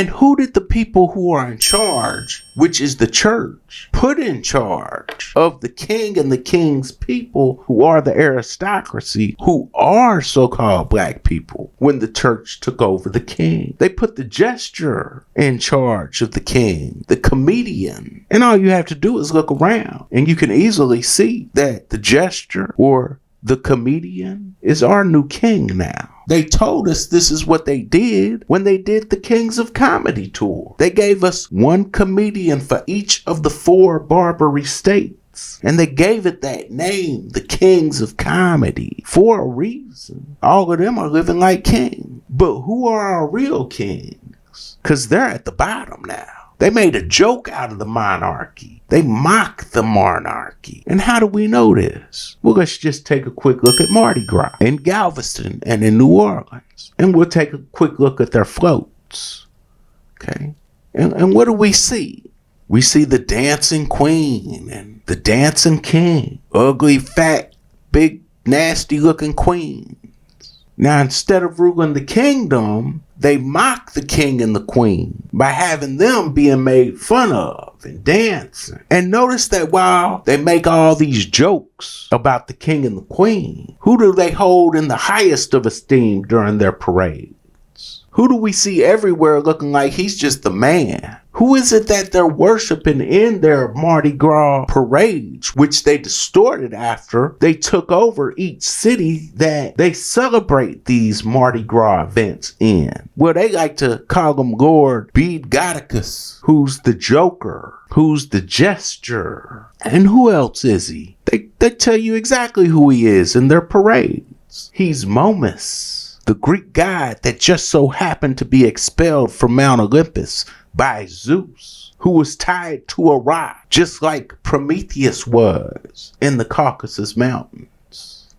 And who did the people who are in charge, which is the church, put in charge of the king and the king's people, who are the aristocracy, who are so-called black people, when the church took over the king? They put the jester in charge of the king, the comedian. And all you have to do is look around and you can easily see that the jester or the comedian is our new king now. They told us this is what they did when they did the Kings of Comedy tour. They gave us one comedian for each of the 4 Barbary states. And they gave it that name, the Kings of Comedy, for a reason. All of them are living like kings. But who are our real kings? Because they're at the bottom now. They made a joke out of the monarchy. They mocked the monarchy. And how do we know this? Well, let's just take a quick look at Mardi Gras in Galveston and in New Orleans. And we'll take a quick look at their floats. Okay? And what do we see? We see the dancing queen and the dancing king. Ugly, fat, big, nasty looking queens. Now, instead of ruling the kingdom, they mock the king and the queen by having them being made fun of and dancing. And notice that while they make all these jokes about the king and the queen, who do they hold in the highest of esteem during their parades? Who do we see everywhere looking like he's just the man? Who is it that they're worshiping in their Mardi Gras parades, which they distorted after they took over each city that they celebrate these Mardi Gras events in? Well, they like to call him Lord Bede Goticus, who's the Joker, who's the Jester. And who else is he? They tell you exactly who he is in their parades. He's Momus, the Greek god that just so happened to be expelled from Mount Olympus by Zeus, who was tied to a rock, just like Prometheus was in the Caucasus Mountains.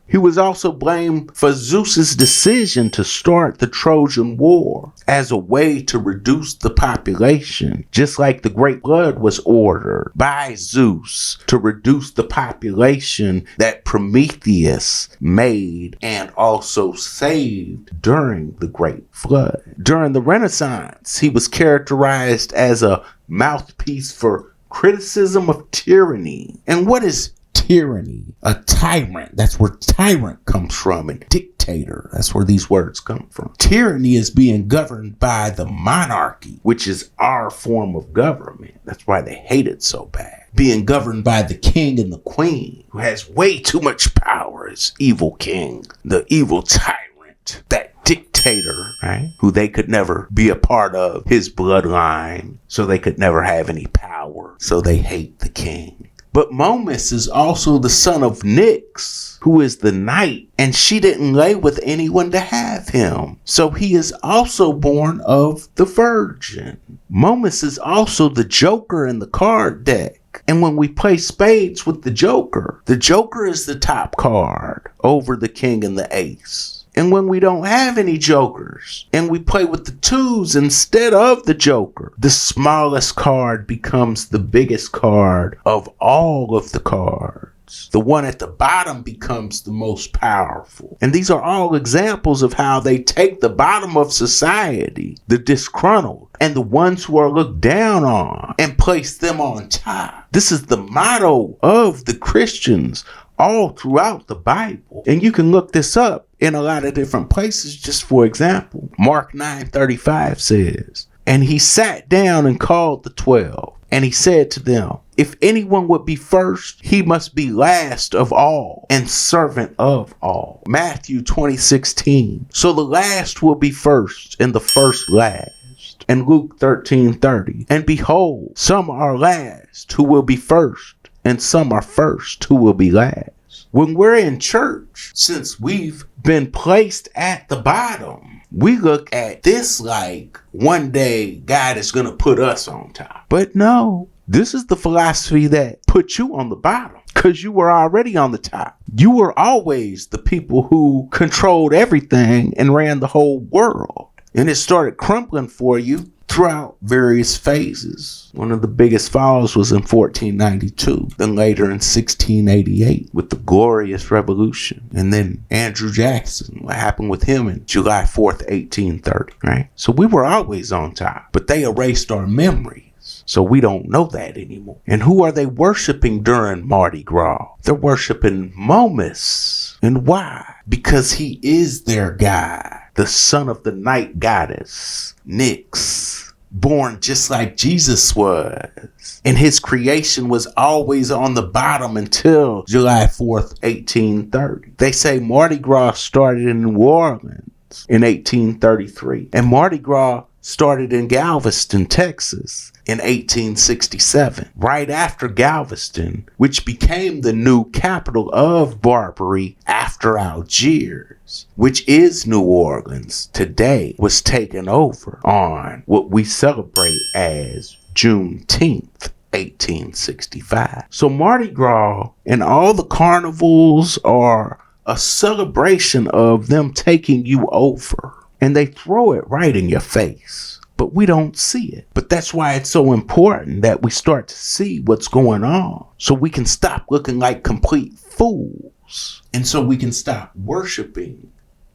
He was also blamed for Zeus's decision to start the Trojan War as a way to reduce the population, just like the Great Flood was ordered by Zeus to reduce the population that Prometheus made and also saved during the Great Flood. During the Renaissance, he was characterized as a mouthpiece for criticism of tyranny. And what is tyranny? A tyrant. That's where tyrant comes from. And dictator. That's where these words come from. Tyranny is being governed by the monarchy, which is our form of government. That's why they hate it so bad. Being governed by the king and the queen, who has way too much power as evil king, the evil tyrant, that dictator, right? Who they could never be a part of his bloodline, so they could never have any power. So they hate the king. But Momus is also the son of Nyx, who is the night, and she didn't lay with anyone to have him. So he is also born of the virgin. Momus is also the Joker in the card deck. And when we play spades with the Joker is the top card over the king and the ace. And when we don't have any jokers and we play with the 2s instead of the Joker, the smallest card becomes the biggest card of all of the cards. The one at the bottom becomes the most powerful. And these are all examples of how they take the bottom of society, the disgruntled, and the ones who are looked down on, and place them on top. This is the motto of the Christians all throughout the Bible. And you can look this up in a lot of different places. Just for example, Mark 9:35 says, "And he sat down and called the 12, and he said to them, if anyone would be first, he must be last of all and servant of all." Matthew 20:16. So the last will be first and the first last. And Luke 13:30. And behold, some are last who will be first, and some are first who will be last. When we're in church, since we've been placed at the bottom, we look at this like one day God is going to put us on top. But no, this is the philosophy that put you on the bottom because you were already on the top. You were always the people who controlled everything and ran the whole world. And it started crumbling for you throughout various phases. One of the biggest falls was in 1492, then later in 1688 with the Glorious Revolution. And then Andrew Jackson, what happened with him in July 4th, 1830, right? So we were always on top, but they erased our memory. So we don't know that anymore. And who are they worshiping during Mardi Gras? They're worshiping Momus. And why? Because he is their god, the son of the night goddess, Nyx, born just like Jesus was. And his creation was always on the bottom until July 4th, 1830. They say Mardi Gras started in New Orleans in 1833. And Mardi Gras started in Galveston, Texas in 1867, right after Galveston, which became the new capital of Barbary after Algiers, which is New Orleans today, was taken over on what we celebrate as Juneteenth, 1865. So Mardi Gras and all the carnivals are a celebration of them taking you over. And they throw it right in your face, but we don't see it. But that's why it's so important that we start to see what's going on so we can stop looking like complete fools. And so we can stop worshiping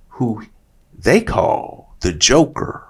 who they call the Joker